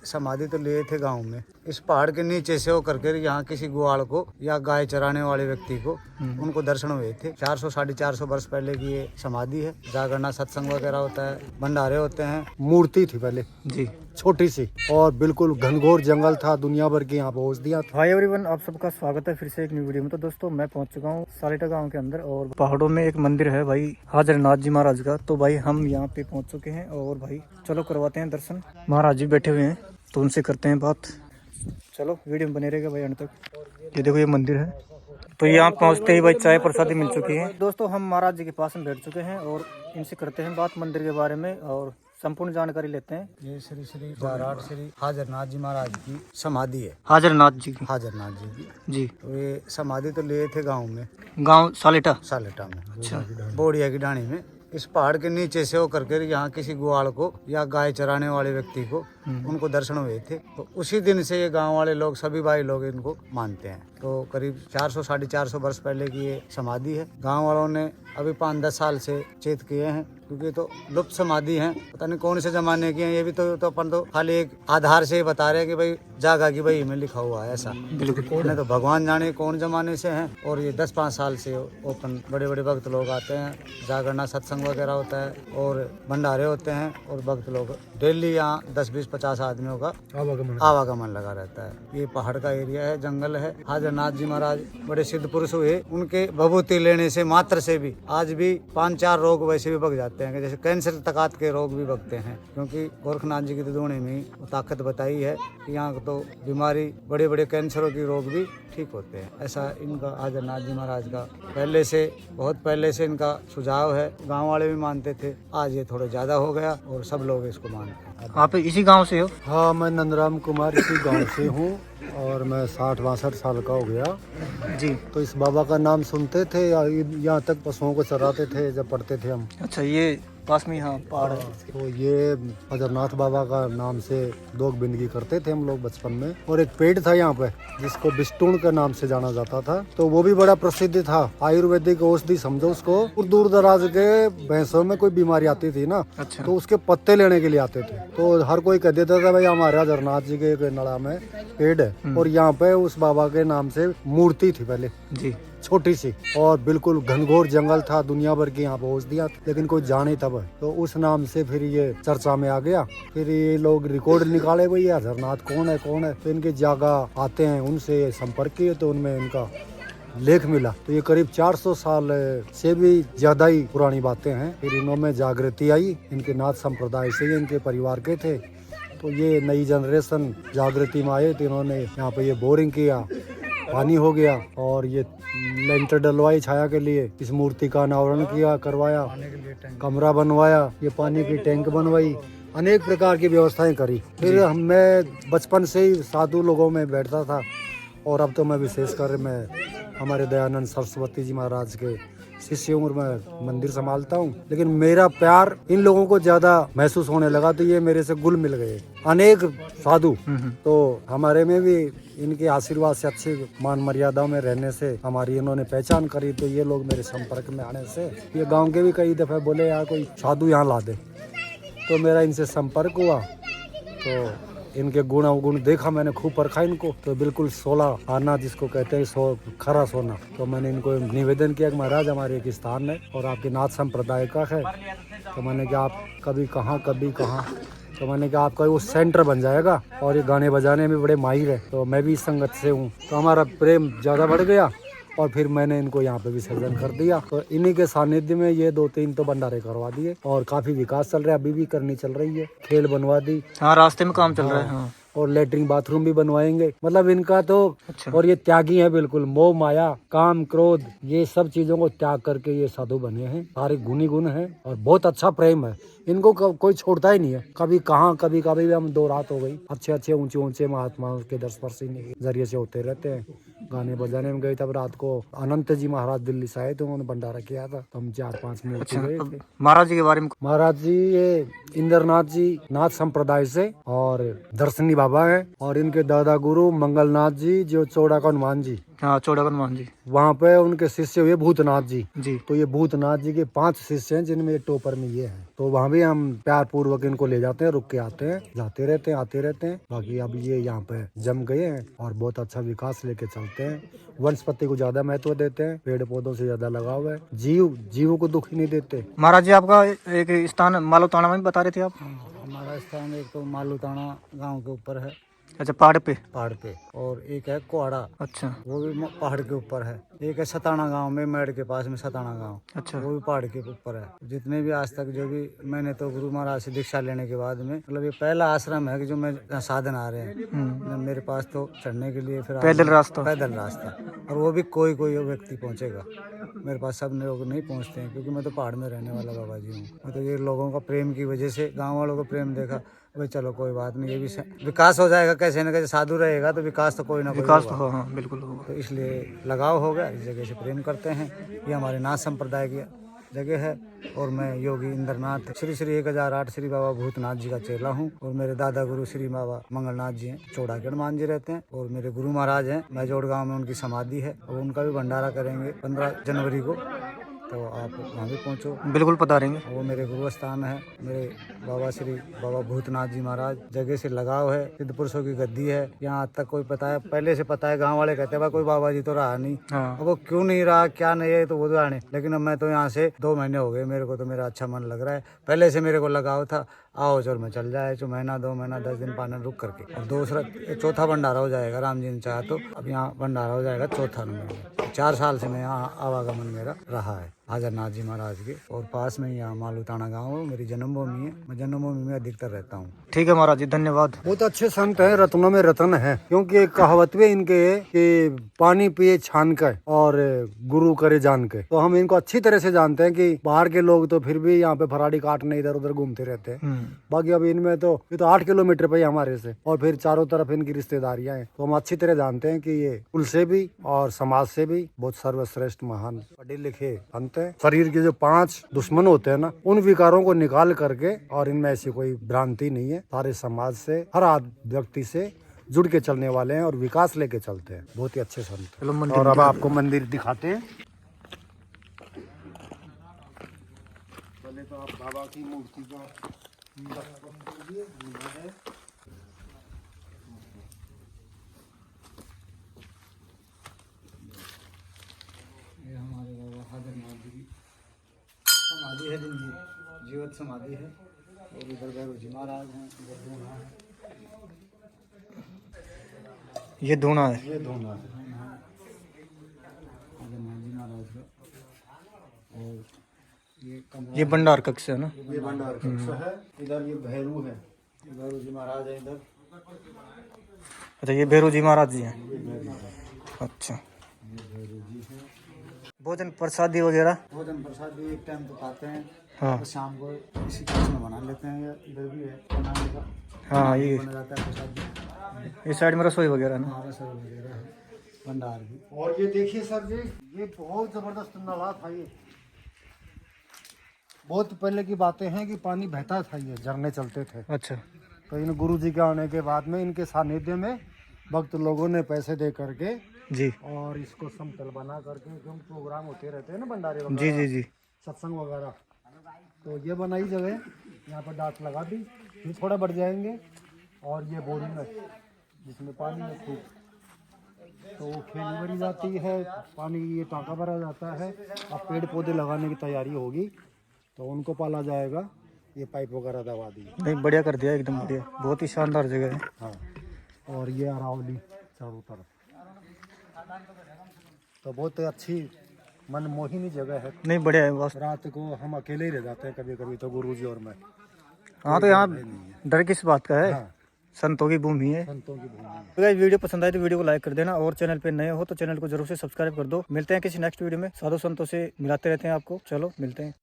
समाधि तो लिए थे गांव में। इस पहाड़ के नीचे से होकर के यहाँ किसी ग्वाल को या गाय चराने वाले व्यक्ति को उनको दर्शन हुए थे। 400 साढ़े 400 वर्ष पहले की ये समाधि है। जागरणा सत्संग वगैरह होता है, भंडारे होते हैं। मूर्ति थी पहले जी, छोटी सी, और बिल्कुल घनघोर जंगल था, दुनिया भर के यहाँ पे औषधियाँ। हाय एवरीवन, आप सबका स्वागत है फिर से एक न्यू वीडियो में। तो दोस्तों मैं पहुंच चुका हूँ सालेटा गांव के अंदर, और पहाड़ों में एक मंदिर है भाई हाजरनाथ जी महाराज का। तो भाई हम यहाँ पे पहुंच चुके हैं, और भाई चलो करवाते हैं दर्शन। महाराज जी बैठे हुए हैं तो उनसे करते हैं बात। चलो वीडियो में बने रहेगा भाई अंत तक। ये देखो ये मंदिर है। तो यहाँ पहुँचते ही भाई चाय प्रसादी मिल चुकी है। दोस्तों हम महाराज जी के पास में बैठ चुके हैं और इनसे करते हैं बात मंदिर के बारे में और संपूर्ण जानकारी लेते हैं। ये श्री श्री जाराट श्री हाजरनाथ जी महाराज की समाधि है। हाजरनाथ जी की? हाजरनाथ जी की जी। तो ये समाधि तो लिए थे गांव में, गांव सालेटा में। अच्छा, बोड़िया की डाणी में। इस पहाड़ के नीचे से होकर के यहाँ किसी ग्वाल को या गाय चराने वाले व्यक्ति को उनको दर्शन हुए थे। तो उसी दिन से ये गांव वाले लोग, सभी भाई लोग इनको मानते हैं। तो करीब 400 साढ़े 400 वर्ष पहले की ये समाधि है। गांव वालों ने अभी 5-10 साल से चेत किए हैं, क्योंकि तो लुप्त समाधि हैं, पता नहीं कौन से जमाने की हैं। ये भी तो अपन तो खाली एक आधार से बता रहे हैं कि भाई जागा की भाई में लिखा हुआ है ऐसा। बिल्कुल नहीं तो भगवान जाने कौन जमाने से हैं। और ये 10-5 साल से ओपन बड़े बड़े भक्त लोग आते हैं, जागरणा सत्संग वगैरह होता है और भंडारे होते हैं, और भक्त लोग डेली यहाँ 10-20-50 आदमियों का आवागमन लगा रहता है। ये पहाड़ का एरिया है, जंगल है। हाजरनाथ जी महाराज बड़े सिद्ध पुरुष हुए। उनके भभूति लेने से मात्र से भी आज भी 5-4 रोग वैसे भी भग जाते हैं, जैसे कैंसर तकात के रोग भी भगते हैं, क्योंकि गोरखनाथ जी की दुदोने में ही ताकत बताई है कि यहाँ तो बीमारी, बड़े बड़े कैंसरों की रोग भी ठीक होते हैं। ऐसा इनका हाजरनाथ जी महाराज का पहले से, बहुत पहले से इनका सुझाव है। गांव वाले भी मानते थे, आज ये थोड़ा ज्यादा हो गया और सब लोग इसको मानते हैं। आप इसी गांव से हो? हाँ, मैं नंदराम कुमार इसी गांव से हूँ और मैं 60-62 साल का हो गया जी। तो इस बाबा का नाम सुनते थे, यहाँ तक पशुओं को चराते थे जब पढ़ते थे हम। अच्छा, ये पास में यहाँ पहाड़ है। तो ये हाजरनाथ बाबा का नाम से दोग बिंदगी करते थे हम लोग बचपन में। और एक पेड़ था यहाँ पे जिसको बिस्टूण के नाम से जाना जाता था, तो वो भी बड़ा प्रसिद्ध था। आयुर्वेदिक औषधि समझो उसको। और दूर दराज के भैंसों में कोई बीमारी आती थी ना, अच्छा, तो उसके पत्ते लेने के लिए आते थे। तो हर कोई कह देता था भाई हमारे हाजरनाथ जी के नड़ा में पेड़ है, और यहाँ पे उस बाबा के नाम से मूर्ति थी पहले जी, छोटी सी, और बिल्कुल घनघोर जंगल था, दुनिया भर की यहाँ पे औषधियाँ, लेकिन कोई जाने तब। तो उस नाम से फिर ये चर्चा में आ गया। फिर ये लोग रिकॉर्ड निकाले भाई हाजरनाथ कौन है। तो इनके जगह आते हैं, उनसे संपर्क किए तो उनमें इनका लेख मिला। तो ये करीब 400 साल से भी ज्यादा ही पुरानी बातें हैं। फिर इन्होंने जागृति आई, इनके नाथ संप्रदाय से, इनके परिवार के थे। तो ये नई जनरेशन जागृति में आए तो इन्होंने यहाँ पे ये बोरिंग किया, पानी हो गया, और ये लेंटर डलवाई छाया के लिए, इस मूर्ति का अनावरण किया, करवाया, कमरा बनवाया, ये पानी की टैंक बनवाई, अनेक प्रकार की व्यवस्थाएं करी। फिर मैं बचपन से ही साधु लोगों में बैठता था, और अब तो मैं विशेषकर मैं हमारे दयानंद सरस्वती जी महाराज के शिष्य हूँ, मैं मंदिर संभालता हूँ। लेकिन मेरा प्यार इन लोगों को ज्यादा महसूस होने लगा, तो ये मेरे से गुल मिल गए अनेक साधु। तो हमारे में भी इनके आशीर्वाद से, अच्छी मान मर्यादा में रहने से हमारी इन्होंने पहचान करी। तो ये लोग मेरे संपर्क में आने से, ये गांव के भी कई दफे बोले यार कोई साधु यहाँ ला दे, तो मेरा इनसे संपर्क हुआ। तो इनके गुण अवगुण देखा मैंने, खूब परखा इनको। तो बिल्कुल 16 आना जिसको कहते हैं, खरा सोना। तो मैंने इनको निवेदन किया कि महाराज हमारे एक स्थान है और आपके नाथ संप्रदाय का है, तो मैंने कहा आप कभी कहाँ तो मैंने कहा आपका वो सेंटर बन जाएगा, और ये गाने बजाने में बड़े माहिर है, तो मैं भी इस संगत से हूँ। तो हमारा प्रेम ज़्यादा बढ़ गया, और फिर मैंने इनको यहाँ पे विसर्जन कर दिया। तो इन्हीं के सानिध्य में ये 2-3 तो भंडारे करवा दिए, और काफी विकास चल रहा है, अभी भी करनी चल रही है। खेल बनवा दी, हाँ रास्ते में काम चल रहा है। हाँ। और लेटरिन बाथरूम भी बनवाएंगे। मतलब इनका तो अच्छा। और ये त्यागी है बिल्कुल, मोह माया काम क्रोध ये सब चीजों को त्याग करके ये साधु बने हैं। सारे गुणी गुण है और बहुत अच्छा प्रेम है इनको, कोई छोड़ता ही नहीं है। कभी कहाँ कभी भी हम 2 रात हो गई, अच्छे ऊंचे महात्माओं के दर्शन के जरिए से होते रहते हैं। गाने बजाने में गए, तब रात को अनंत जी महाराज दिल्ली से आए थे, उन्होंने भंडारा किया था, तो हम 4-5 मिनट गए थे। महाराज जी के बारे में? महाराज जी ये इंद्रनाथ जी नाथ संप्रदाय से और दर्शनी बाबा है, और इनके दादा गुरु मंगलनाथ जी जो चौड़ा का हनुमान जी, हाँ, चौड़क हनुमान जी। वहाँ पे उनके शिष्य हुए भूतनाथ जी। जी। तो ये भूतनाथ जी के 5 शिष्य हैं, जिनमें ये टॉपर में ये है। तो वहाँ भी हम प्यार पूर्वक इनको ले जाते हैं, रुक के आते हैं, जाते रहते हैं, आते रहते हैं। बाकी अब ये यहाँ पे जम गए हैं और बहुत अच्छा विकास लेके चलते हैं। वनस्पति को ज्यादा महत्व देते हैं, पेड़ पौधों से ज्यादा लगाव है, जीवों को दुख ही नहीं देते। महाराज जी, आपका एक स्थान मालूताना में बता रहे थे आप? हमारा स्थान एक तो मालूताना गांव के ऊपर है, अच्छा, पहाड़ पे। पहाड़ पे, और एक है कोहाड़ा, अच्छा। वो भी पहाड़ के ऊपर है। एक है सताना गांव में, मेड़ के पास में सताना गांव, अच्छा। वो भी पहाड़ के ऊपर है। जितने भी आज तक जो भी मैंने तो गुरु महाराज से दीक्षा लेने के बाद में, मतलब ये पहला आश्रम है कि जो मैं साधन आ रहे हैं मेरे पास तो चढ़ने के लिए, फिर पैदल रास्ता। पैदल रास्ता, और वो भी कोई व्यक्ति पहुंचेगा। मेरे पास सब लोग नहीं पहुंचते हैं, क्योंकि मैं तो पहाड़ में रहने वाला बाबा जी हूँ। मैं तो ये लोगों का प्रेम की वजह से, गाँव वालों का प्रेम देखा, भाई चलो कोई बात नहीं, ये भी विकास हो जाएगा, कैसे न कैसे साधु रहेगा तो विकास तो कोई ना कोई विकास तो होगा। हाँ, बिल्कुल होगा। तो इसलिए लगाव हो गया, इस जगह से प्रेम करते हैं। ये हमारे नाथ संप्रदाय की जगह है, और मैं योगी इंद्रनाथ श्री 1008 श्री बाबा भूतनाथ जी का चेला हूँ, और मेरे दादा गुरु श्री बाबा मंगलनाथ जी हैं, चौड़ाक हनुमान जी रहते हैं, और मेरे गुरु महाराज हैं मैजोड़ गांव में, उनकी समाधि है, और उनका भी भंडारा करेंगे 15 जनवरी को। तो आप वहाँ भी पहुँचो, बिल्कुल पधारेंगे। वो मेरे गुरु स्थान है, मेरे बाबा भूतनाथ जी महाराज। जगह से लगाव है, सिद्ध पुरुषों की गद्दी है। यहाँ आज तक कोई पता है, पहले से पता है, गांव वाले कहते हैं कोई बाबा जी तो रहा नहीं। हाँ। अब वो क्यों नहीं रहा, क्या नहीं है, तो वो जाने। लेकिन अब मैं तो यहाँ से 2 महीने हो गए, मेरे को तो मेरा अच्छा मन लग रहा है। पहले से मेरे को लगाव था, आओ चल मैं चल जाए, 1 महीना 2 महीना 10 दिन 5 दिन रुक करके। और चौथा भंडारा हो जाएगा, राम जी ने चाहा तो। अब यहाँ भंडारा हो जाएगा चौथा नंबर। 4 साल से मैं यहाँ आवागमन मेरा रहा है हाजरनाथ जी महाराज के, और पास में यहाँ मालूताना गांव है, मेरी जन्मभूमि है। मैं जन्मभूमि में अधिकतर रहता हूँ। ठीक है महाराज जी, धन्यवाद। बहुत अच्छे संत हैं, रत्नों में रत्न है। क्योंकि एक कहावत भी इनके है कि पानी पिए छान कर और गुरु करे जान के। तो हम इनको अच्छी तरह से जानते हैं कि बाहर के लोग तो फिर भी यहाँ पे फराड़ी काटने इधर उधर घूमते रहते हैं। बाकी अब इनमें तो ये तो 8 किलोमीटर पे हमारे से, और फिर चारों तरफ इनकी रिश्तेदारियां हैं। तो हम अच्छी तरह जानते हैं कि ये कुल से भी और समाज से भी बहुत सर्वश्रेष्ठ महान पढ़े लिखे संत हैं। शरीर के जो 5 दुश्मन होते हैं ना, उन विकारों को निकाल करके, और इनमें ऐसी कोई भ्रांति नहीं है, सारे समाज से, हर व्यक्ति से जुड़ के चलने वाले हैं और विकास लेके चलते हैं। बहुत ही अच्छे संत। और अब आपको मंदिर दिखाते हैं। पहले तो आप बाबा की मूर्ति का ये हमारे बाबा हाजरनाथ जी की समाधि है, जिनकी जीवित समाधि है। और इधर भैरव जी महाराज हैं, इधर धूना है, ये धूना है। ये धूना है हाजरनाथ जी महाराज का। और ये कमरा, ये भंडार कक्ष है ना? ये भंडार कक्ष है। इधर ये भैरू है, भैरव जी महाराज है इधर। अच्छा, ये भैरू जी महाराज जी हैं। अच्छा, भोजन प्रसादी वगैरह? भोजन प्रसाद भी एक टाइम तो खाते हैं। हाँ। तो शाम को इसी कक्ष में बना लेते हैं, या इधर भी है बनाने का। हाँ, ये बना जाता है प्रसाद। इस साइड में रसोई वगैरह ना? हमारा सब वगैरह है, भंडार भी। और ये देखिए सर जी, ये बहुत जबरदस्त नाला था। ये बहुत पहले की बातें हैं कि पानी बहता था, ये झरने चलते थे। अच्छा। तो इन गुरु जी के आने के बाद में, इनके सानिध्य में भक्त लोगों ने पैसे दे करके जी और इसको समतल बना करके, क्योंकि प्रोग्राम होते रहते हैं ना, भंडारे जी वगैरह, जी जी। सत्संग वगैरह, तो ये बनाई जगह, यहाँ पर डाट लगा दी। फिर थोड़ा बढ़ जाएंगे और ये बोरिंग है जिसमें पानी में खूब, तो वो खेली भरी जाती है, पानी ये टाँका भरा जाता है। अब पेड़ पौधे लगाने की तैयारी होगी तो उनको पाला जाएगा। ये पाइप वगैरह दबा दी। नहीं, बढ़िया कर दिया, एकदम बढ़िया, बहुत ही शानदार जगह है। हाँ, और ये अरावली चारों तरफ, तो बहुत अच्छी मनमोहिनी जगह है। नहीं, बढ़िया है बस। रात को हम अकेले ही रह जाते हैं कभी कभी तो, गुरुजी और मैं। हाँ, तो यहाँ डर किस बात का है? हाँ, संतों की भूमि है। संतों की भूमि। तो गाइस, वीडियो पसंद आए तो वीडियो को लाइक कर देना, और चैनल पे नए हो तो चैनल को जरूर से सब्सक्राइब कर दो। मिलते हैं किसी नेक्स्ट वीडियो में, साधु संतों से मिलाते रहते हैं आपको। चलो मिलते हैं।